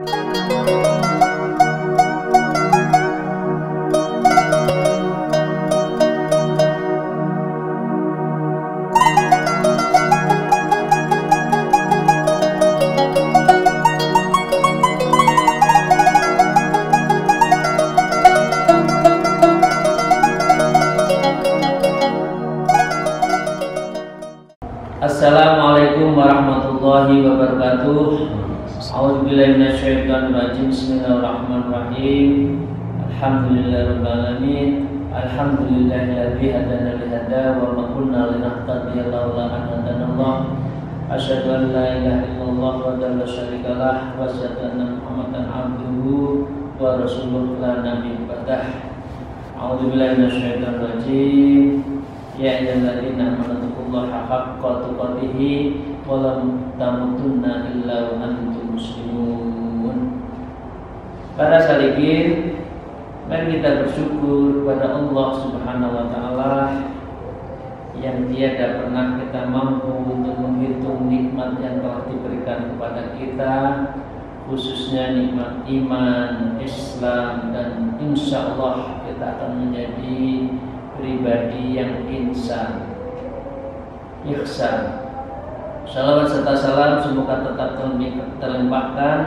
Assalamualaikum warahmatullahi wabarakatuh. A'udzubillahi minasyaitonirrajim. Bismillahirrahmanirrahim. Alhamdulillahirabbil alamin. Alhamdulillahilladzi hadana li hada wa ma kunna linahtadiya laula an hadanallah. Asyhadu an la ilaha illallah wa la syarika lah wa asyhadu anna Muhammadan abduhu wa rasuluhu la nabiyya ba'dah. A'udzubillahi minasyaitonirrajim. Ya ayyuhalladzina amanu taqullaha haqqa tuqatih wa la tamutunna illa wa antum muslimun. Para salikin, mari kita bersyukur kepada Allah Subhanahu wa taala yang tiada pernah kita mampu untuk menghitung nikmat yang telah diberikan kepada kita, khususnya nikmat iman, Islam, dan insya Allah kita akan menjadi pribadi yang ihsan. Salawat serta salam semoga tetap terlimpahkan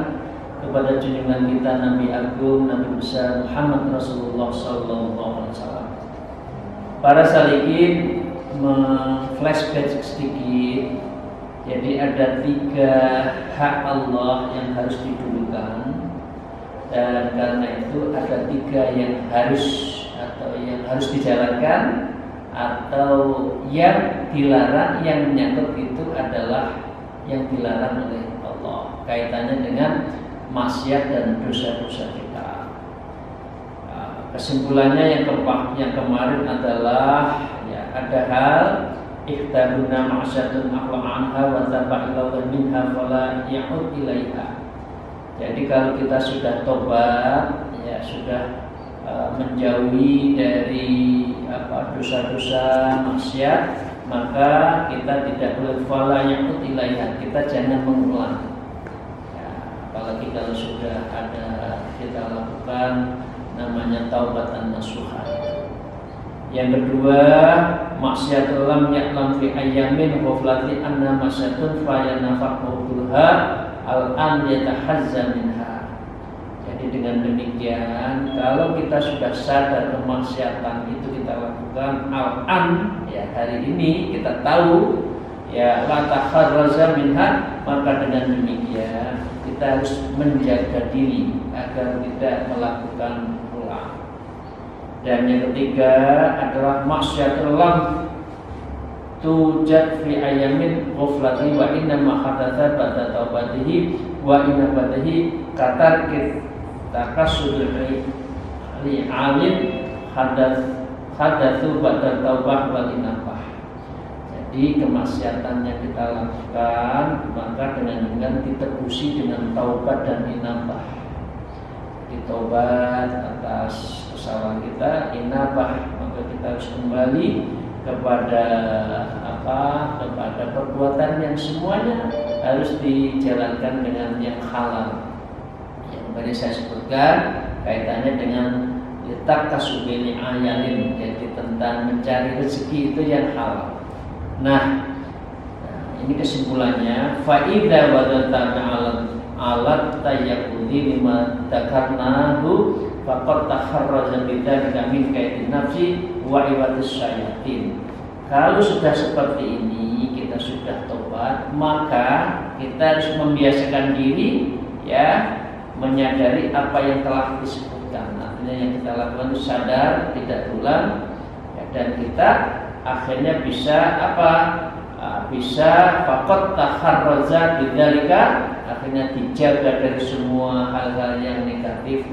kepada junjungan kita Nabi Agung, Nabi besar Muhammad Rasulullah SAW. Para salikin, flashback sedikit. Jadi ada 3 hak Allah yang harus didulukan, dan karena itu ada 3 yang harus dijalankan atau yang dilarang. Yang menyangkut itu adalah yang dilarang oleh Allah, kaitannya dengan maksiat dan dosa-dosa kita. Kesimpulannya yang kemarin adalah ada hal ikhtaruna ma'asyatun aqla anha wa taba'ilaw minha fala ya'ud ilaiha. Jadi kalau kita sudah tobat, sudah menjauhi dari dosa-dosa maksiat, maka kita tidak boleh fala ya'ud ilaiha, kita jangan mengulang. Apalagi kalau sudah ada kita lakukan namanya taubatan nasuha. Yang kedua, maksiatul lam ya'lam fi ayyamin ghaflati anna masyatun fa yanafaqulha al-an yatahazza minha. Jadi dengan demikian, kalau kita sudah sadar kemaksiatan itu kita lakukan al-an, hari ini kita tahu la takharraza minha, maka dengan demikian kita harus menjaga diri agar tidak melakukan ulang. Dan yang ketiga adalah maksiatul lam tujad fi ayamin ghaflati wa inna ma hadatsa ba'da taubatihi wa inna ba'dahi katarkit takasudul li alim hadatsu ba'da taubah wal inabah. Jadi kemaksiatan yang kita lakukan maka dengan ditebusi dengan taubat dan inabah. Taubat atas kesalahan kita, inabah maka kita harus kembali kepada kepada perbuatan yang semuanya harus dijalankan dengan yang halal. Yang tadi saya sebutkan kaitannya dengan letak kasubili ayalin, jadi tentang mencari rezeki itu yang halal. Nah, ini kesimpulannya, faida wadata alat tayyakudi lima dakarnahu faqad taharraza bidzalika min kaidin nafsi wa iwatis syayatin. Kalau sudah seperti ini, kita sudah tobat, maka kita harus membiasakan diri menyadari apa yang telah disebutkan. Artinya yang kita lakukan itu sadar, tidak berulang, dan kita akhirnya bisa bisa faqad taharraza bidzalika, akhirnya dijaga dari semua hal-hal yang negatif,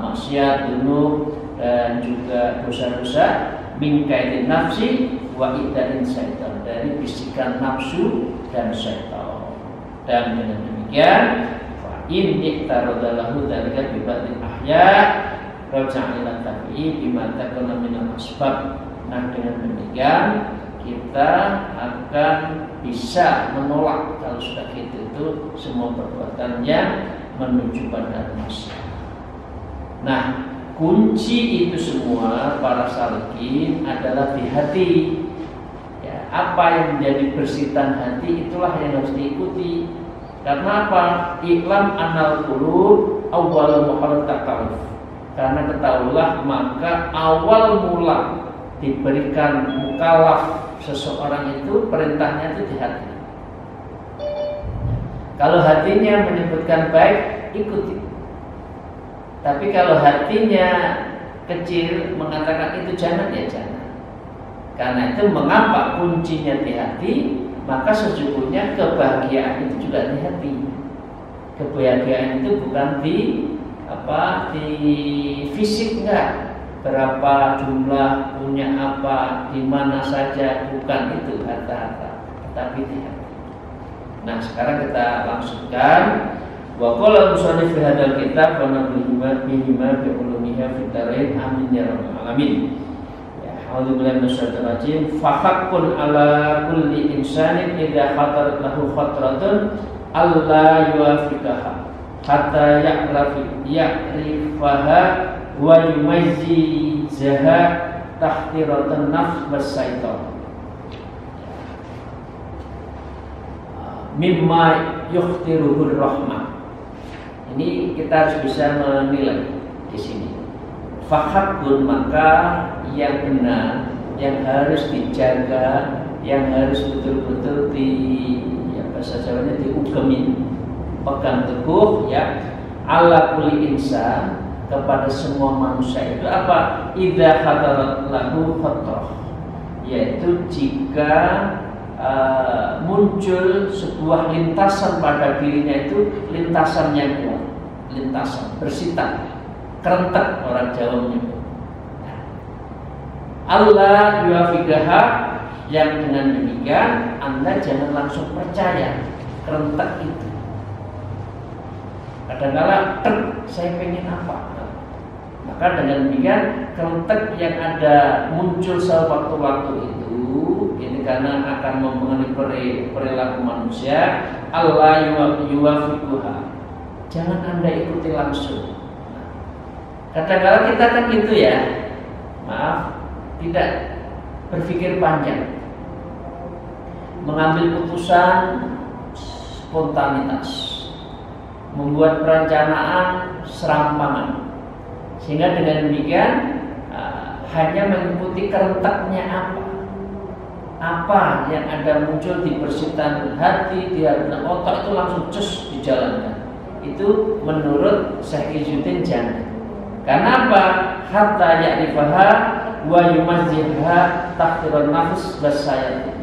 maksiat, dzunub, dan juga dosa-dosa, min kaidin nafsi wa idain syaitan, dari bisikan nafsu dan syaitan. Dan dengan demikian fa in iqtaradalahu dzalika bi batin ahya raja'a ila tabi'i bima takuna minal asbab. Nah, dengan demikian kita akan bisa menolak kalau sudah gitu itu semua perbuatan yang menuju pada masyarakat. Nah, kunci itu semua para salikin adalah di hati. Ya, apa yang menjadi bersihkan hati itulah yang harus diikuti. Karena apa? Iklam anal qulub awwal muharram takalluf. Karena ketahuilah maka awal mula diberikan mukallaf seseorang itu perintahnya itu di hati. Kalau hatinya menyebutkan baik, ikuti. Tapi kalau hatinya kecil mengatakan itu jangan, ya jangan. Karena itu mengapa kuncinya di hati, maka sesungguhnya kebahagiaan itu juga di hati. Kebahagiaan itu bukan di fisik, enggak. Berapa jumlah, punya apa, di mana saja, bukan itu harta-harta, tapi di hati. Nah, sekarang kita langsungkan. Wa qala musannif fi hadzal kitab wa nabiyyu bihima bi ulumiha fi darain amin ya rabbal alamin. Ya, a'udzu billahi minasyaitonir rajim. Fa haqqun ala kulli insanin idza khatarat lahu khatratun alla yuwafiqaha hatta ya'rifaha wa yumayyizaha tahtiratan nafs wasyaitan mimma yukhtiruhur rahmah. Ini kita harus bisa menilai di sini. Fahaqqun, maka yang benar, yang harus dijaga, yang harus betul-betul bahasa Jawanya diugemin, pegang teguh ya, ala kulli insan, kepada semua manusia itu apa? Idza hadarat lahu khatrah, yaitu jika muncul sebuah lintasan pada dirinya, itu lintasan yang kuat, lintasan bersitan, kerentek orang Jawa menyebut. Allah yuwafiqaha, yang dengan demikian Anda jangan langsung percaya kerentek itu. Kadang-kala saya pengen apa, maka dengan demikian kerentek yang ada muncul sewaktu-waktu itu, ini karena akan mempengaruhi perilaku manusia. Allah yuwafiquha, jangan Anda ikuti langsung. Kadang-kala kita kan gitu ya, maaf, tidak berpikir panjang, mengambil putusan spontanitas, membuat perencanaan serampangan, sehingga dengan demikian hanya mengikuti kerentaknya apa yang ada muncul di persitan hati, di otak, itu langsung cus dijalankan. Itu menurut Syekh Izzuddin jangan. Karena apa? Hatta ya'rifaha wa yumazziha tahtirun nafs wasyaitan.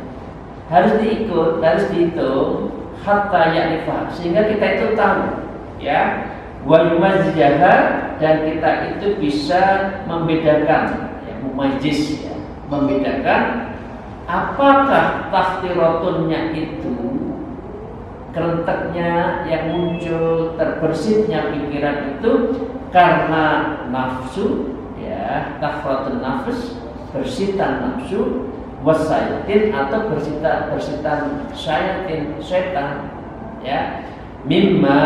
Harus diikut, harus dihitung hatta ya'rifaha, sehingga kita itu tahu ya, wa yumazziha, dan kita itu bisa membedakan ya, mumayyiz ya, membedakan apakah tahtirotunnya itu, kerenteknya yang muncul, terbersihnya pikiran itu karena nafsu ya, tahtiratun nafs, bersitan nafsu, wasyaitin, atau bersitan syaitin, setan ya, mimma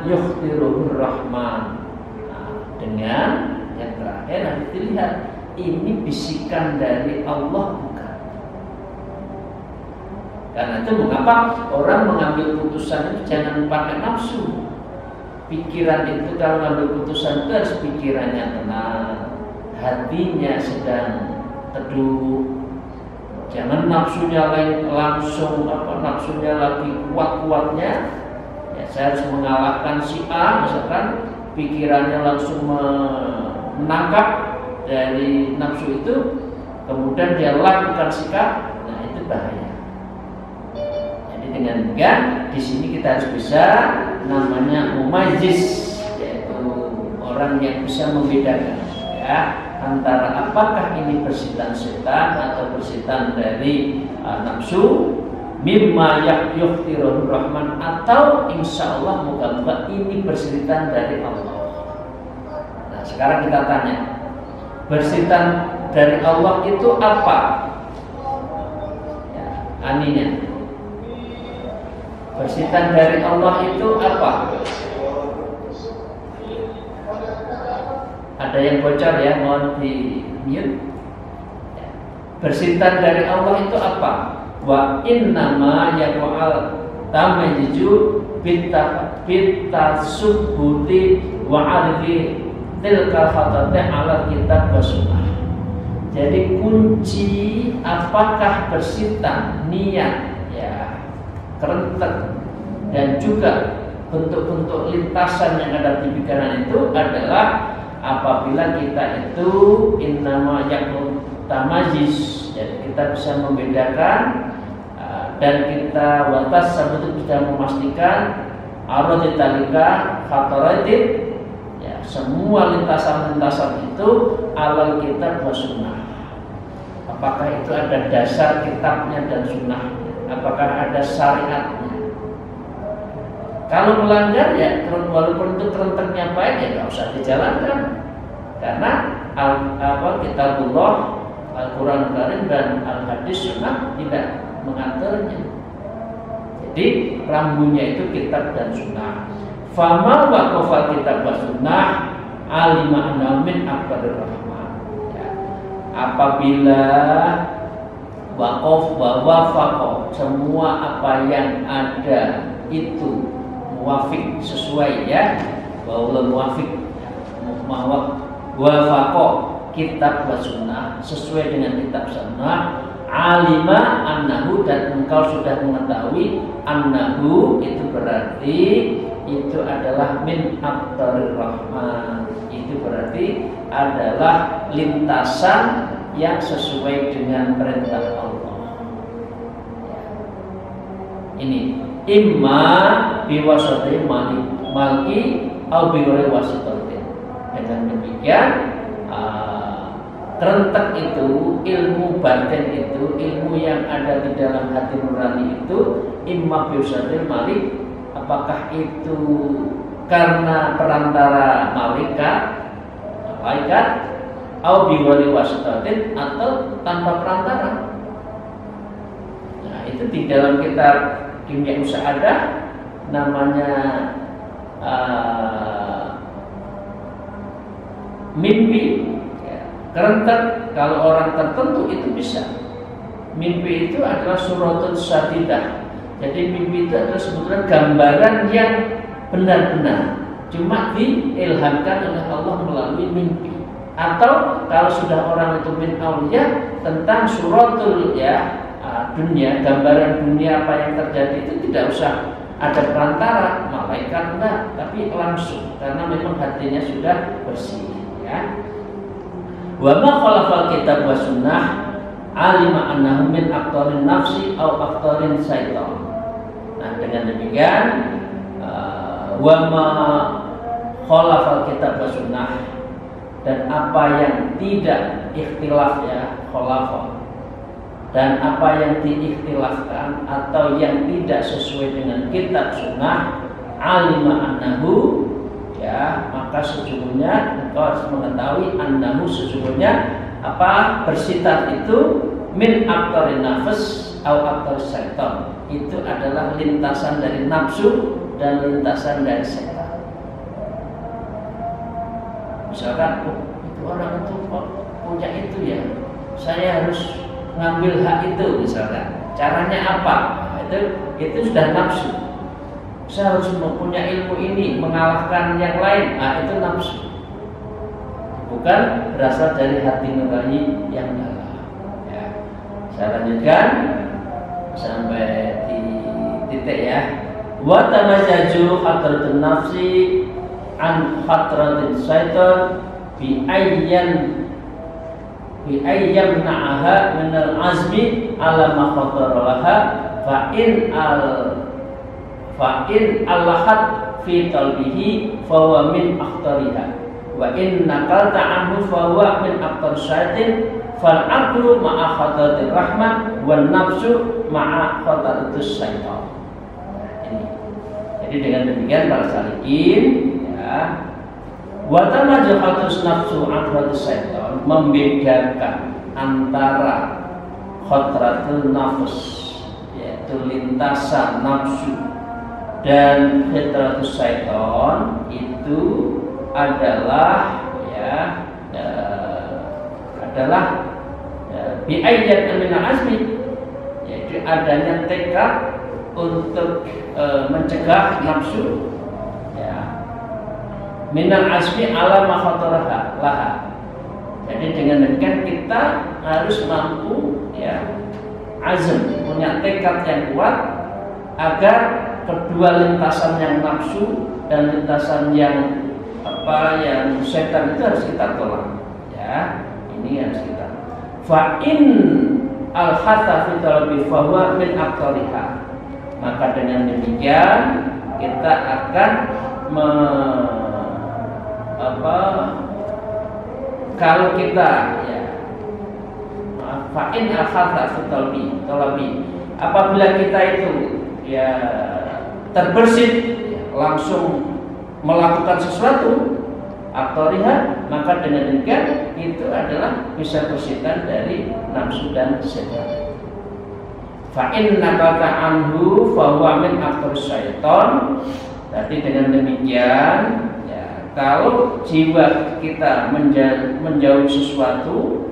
yukhtiruhur rahman. Nah, dengan yang terakhir nanti dilihat ini bisikan dari Allah bukan. Karena itu mengapa orang mengambil putusan itu jangan pakai nafsu. Pikiran itu kalau mengambil putusan itu harus pikirannya tenang, hatinya sedang teduh. Jangan nafsunya langsung nafsunya lagi kuat-kuatnya. Ya, saya harus mengalahkan si A, misalkan pikirannya langsung menangkap dari nafsu itu, kemudian dia lakukan sikap, nah itu bahaya. Dengan demikian di sini kita harus bisa namanya mumayyiz, yaitu orang yang bisa membedakan ya, antara apakah ini persitan setan atau persitan dari nafsu, mimma yukhtiruhur rahman, atau insya Allah moga-moga ini persitan dari Allah. Nah sekarang kita tanya, persitan dari Allah itu apa ya, aninya? Persitan dari Allah itu apa? Ada yang bocor ya, mohon di mute. Bersintan dari Allah itu apa? Wa innama yaqal tamayyu bitasubbuti wa arfi tilkal khatati ala kitab wa sunnah. Jadi kunci apakah bersintan, niat, ya, kerentek, dan juga bentuk-bentuk lintasan yang ada di pikiran itu adalah apabila kita itu innama yaqul tamajis, jadi kita bisa membedakan dan kita watas sebetulnya bisa memastikan aroditalika khataradid, ya, semua lintasan-lintasan itu alal kitab wa sunnah. Apakah itu ada dasar kitabnya dan sunnahnya, apakah ada syariatnya. Kalau melanggar ya walaupun itu kerenteknya baik ya nggak usah dijalankan, karena kitabullah Al-Quran Karim dan Al-Hadis Sunnah tidak mengaturnya. Jadi rambunya itu kitab dan sunnah. Fama waqafa kitab wa sunnah alima anna min akbarir rahman. Ya. Apabila waqaf wa wafaqah, semua apa yang ada itu muwafiq, sesuai, ya, bahwa muwafiq, wafaqah kitab wa sunnah, sesuai dengan kitab sunnah, alima annahu, dan engkau sudah mengetahui annahu, itu berarti itu adalah min aqtarir rahman, itu berarti adalah lintasan yang sesuai dengan perintah Allah. Ini imma biwasati malki au biwari wasitatin. Dengan demikian terentek itu, ilmu batin itu, ilmu yang ada di dalam hati nurani itu, imma biusatil malik, apakah itu karena perantara malaikat, atau biwali wasitatin, atau tanpa perantara. Nah, itu di dalam kitab Kimia Usaadah namanya mimpi. Kerentek kalau orang tertentu itu bisa. Mimpi itu adalah suratul sadidah. Jadi mimpi itu adalah sebetulnya gambaran yang benar-benar, cuma diilhamkan oleh Allah melalui mimpi. Atau kalau sudah orang itu min auliya, tentang suratul, ya, dunia, gambaran dunia apa yang terjadi itu tidak usah ada perantara, malaikat enggak, tapi langsung, karena memang hatinya sudah bersih, ya. Wa ma khalafal kitab wa sunnah alima annahu min aqtarin nafsi au aqtarin syaitan. Nah, dengan demikian wa ma khalafal kitab wa sunnah, dan apa yang tidak ikhtilaf, ya, khalafah, dan apa yang diikhtilafkan atau yang tidak sesuai dengan kitab sunnah, alima annahu, ya, maka sesungguhnya engkau harus mengetahui annahu, sesungguhnya apa bersifat itu min aqtarin nafs au aqtaris syaitan, itu adalah lintasan dari nafsu dan lintasan dari setan. Misalkan itu orang itu punya itu, ya, saya harus ngambil hak itu, misalkan. Caranya apa? Nah, itu sudah nafsu. Saya harus mempunyai ilmu ini, mengalahkan yang lain. Nah, itu nafsu. Bukan berasal dari hati nurani yang dalam. Ya. Saya lanjutkan sampai di titik, ya. Wa tamajjaju khatratun nafsi an khatratin syaitan bi ayyam na'aha minal azmi ala ma khataraha fa in allahat fi qalbihi fa huwa min akhtariha wa in naqalta anhu fa huwa min akthar syaitin fal aqlu ma'a khataratir rahman wan nafsu ma'a khataratus syaitan. Ini. Jadi dengan demikian para salikin, ya, wa tamajjahatus nafsu akhratus syaitan, membedakan antara khatratul nafs, yaitu lintasan nafsu, dan khatratus syaitan itu adalah, ya, adalah bi'ayyat minal azmi, yaitu adanya tekad untuk mencegah nafsu minal azmi ala ma khataraha laha. Jadi dengan demikian kita harus mampu azam, punya tekad yang kuat agar kedua lintasan yang nafsu dan lintasan yang setan itu harus kita tolak. Ini harus kita. Fa in al-hatha fi talabi fa huwa min aqtariha. Maka dengan demikian kita akan kalau kita fa in al-hatha fi talabi, apabila kita itu terbersit langsung melakukan sesuatu aktoriha, maka dengan demikian itu adalah bisa bersitan dari nafsu dan setan. Fa inna baka anhu fa huwa min aktoris syaiton. Jadi dengan demikian kalau jiwa kita menjauh sesuatu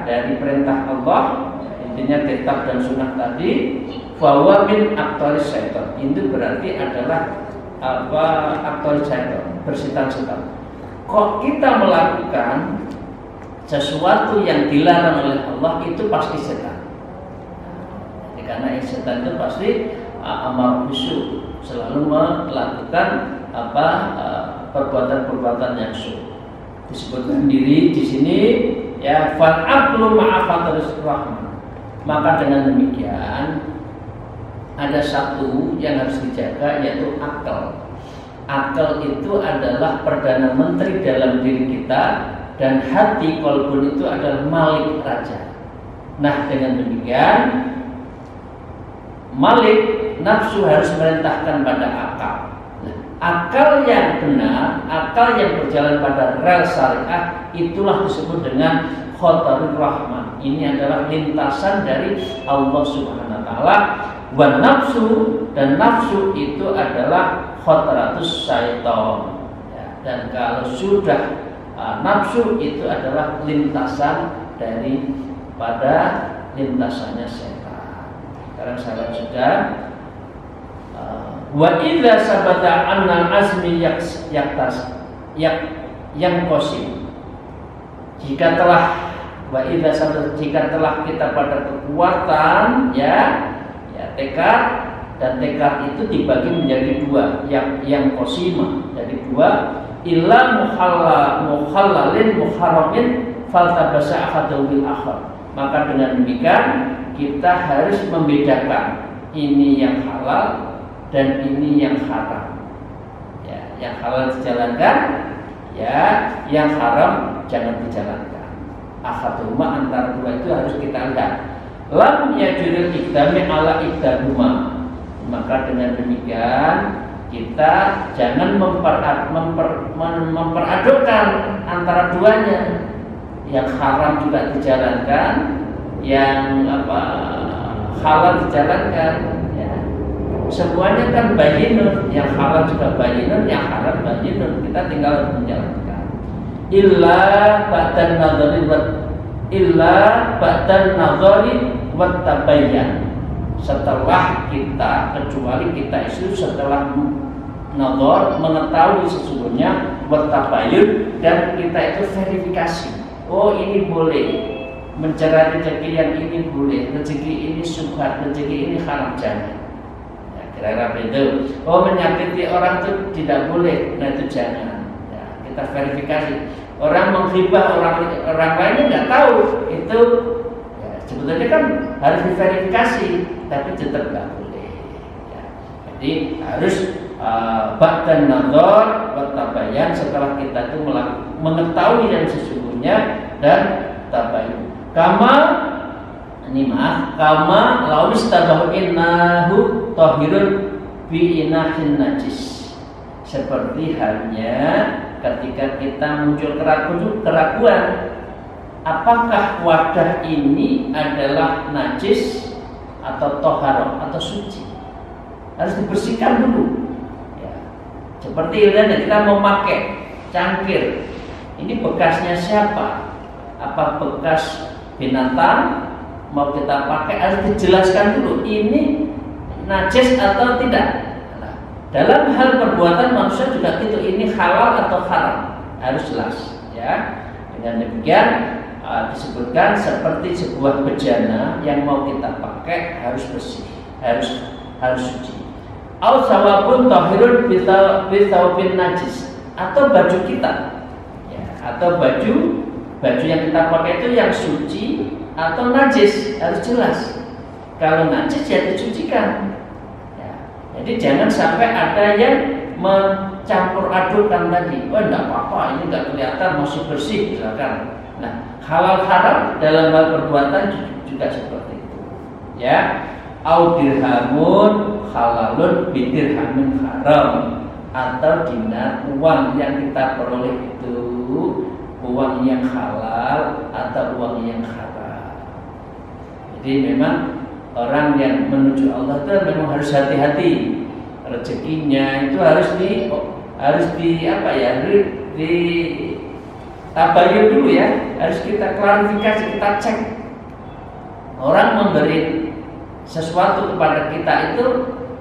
dari perintah Allah, intinya kitab dan sunnah tadi, fa huwa min aktoris syaiton. Itu berarti adalah aktor syaitan, bersitan setan. Kok kita melakukan sesuatu yang dilarang oleh Allah itu pasti setan. Karena setan itu pasti amar bisu, selalu melakukan perbuatan-perbuatan yang syuk. Disebutkan diri di sini fal aqlu ma'a fataris rahman. Maka dengan demikian ada satu yang harus dijaga, yaitu akal. Akal itu adalah perdana menteri dalam diri kita, dan hati kolbun itu adalah malik raja. Nah, dengan demikian malik nafsu harus merintahkan pada akal. Nah, akal yang benar, akal yang berjalan pada rel syariah, itulah disebut dengan khotarul rahman. Ini adalah lintasan dari Allah Subhanahu wa taala. Wan nafsu, dan nafsu itu adalah khotratus syaiton. Dan kalau sudah nafsu itu adalah lintasan dari pada lintasannya setan. Sekarang saya sudah wa idza sabata anna azmi yang kosim. Jika telah jika telah kita pada kekuatan tekad, dan tekad itu dibagi menjadi dua, yang qasima, jadi dua, illa muhallalin muharramin faltabasa ahadu bil akhar. Maka dengan demikian kita harus membedakan ini yang halal dan ini yang haram. Yang halal dijalankan, yang haram jangan dijalankan. Ahaduma, antara dua itu harus kita lihat. Lam yajuril ikdami ala ikdamuma. Maka dengan demikian kita jangan memperadukkan antara duanya. Yang haram juga dijalankan, yang halal dijalankan. Semuanya kan bayinun, yang halal juga bayinun, yang haram bayinun. Kita tinggal menjalankan. Illa ba'dan nadhari wa tabayyan. Setelah kita, kecuali kita itu setelah nadhar, mengetahui sesungguhnya, wa tabayyun, dan kita itu verifikasi. Oh, ini boleh, mencari rezeki yang ini boleh, rezeki ini syubhat, rezeki ini haram, jangan. Kira-kira itu. Oh, menyakiti orang itu tidak boleh, nah itu jangan. Kita verifikasi. Orang menghibah orang lainnya nggak tahu itu, sebetulnya kan harus diverifikasi, tapi tetap nggak boleh. Jadi harus ba'dan nadhar wa tabayyan, setelah kita itu mengetahui yang sesungguhnya dan tabayyun. Kama lawis tabahu innahu tahirun bi inahin najis. Seperti halnya ketika kita muncul keraguan, apakah wadah ini adalah najis atau toharoh atau suci, harus dibersihkan dulu. Seperti ini kita mau pakai cangkir, Ini bekasnya siapa? Apa bekas binatang mau kita pakai, harus dijelaskan dulu ini najis atau tidak. Nah, dalam hal perbuatan manusia juga gitu, ini halal atau haram, harus jelas ya. Dengan demikian disebutkan seperti sebuah bejana yang mau kita pakai harus bersih, harus suci. Au sawabun tahirun bithaubin najis, atau baju kita ya, atau baju yang kita pakai itu yang suci atau najis, harus jelas. Kalau najis ya dicucikan ya. Jadi jangan sampai ada yang mencampur adukkan tadi. Oh enggak apa-apa, ini enggak kelihatan, masih bersih misalkan. Nah, halal haram dalam hal perbuatan juga seperti itu ya. Au dirhamun halalun bidirhamin haram, atau dinar, uang yang kita peroleh itu uang yang halal atau uang yang haram. Jadi memang orang yang menuju Allah itu memang harus hati-hati, rezekinya itu harus tabayun dulu ya, harus kita klarifikasi, kita cek. Orang memberi sesuatu kepada kita itu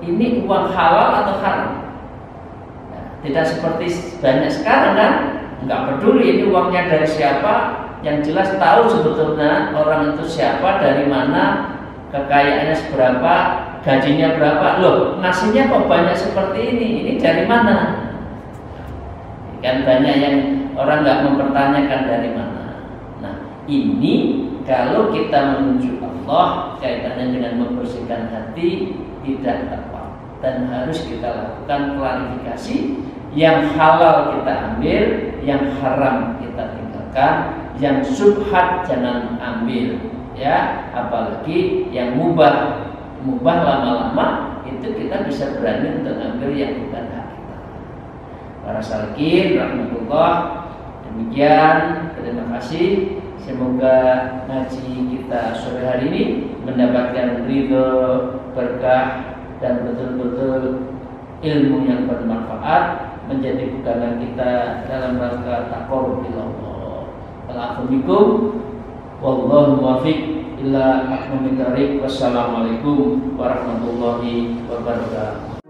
ini uang halal atau haram. Nah, tidak seperti banyak sekarang kan, nggak peduli ini uangnya dari siapa, yang jelas tahu sebetulnya orang itu siapa, dari mana, kekayaannya seberapa, gajinya berapa. Loh, nasinya kok banyak seperti ini dari mana? Kan banyak yang orang nggak mempertanyakan dari mana. Nah, ini kalau kita menuju Allah kaitannya dengan membersihkan hati tidak tepat, dan harus kita lakukan klarifikasi. Yang halal kita ambil, yang haram kita tinggalkan, yang subhat jangan ambil ya. Apalagi yang mubah lama-lama itu kita bisa berani untuk ambil yang bukan hak kita. Para salikin rahmatullah, demikian, terima kasih. Semoga ngaji kita sore hari ini mendapatkan ridho, berkah, dan betul-betul ilmu yang bermanfaat, menjadi pegangan kita dalam rangka taqarrub ila Allah. Alhamdulillah, wallahu muwaffiq ila aqwamit thariq. Wassalamualaikum warahmatullahi wabarakatuh.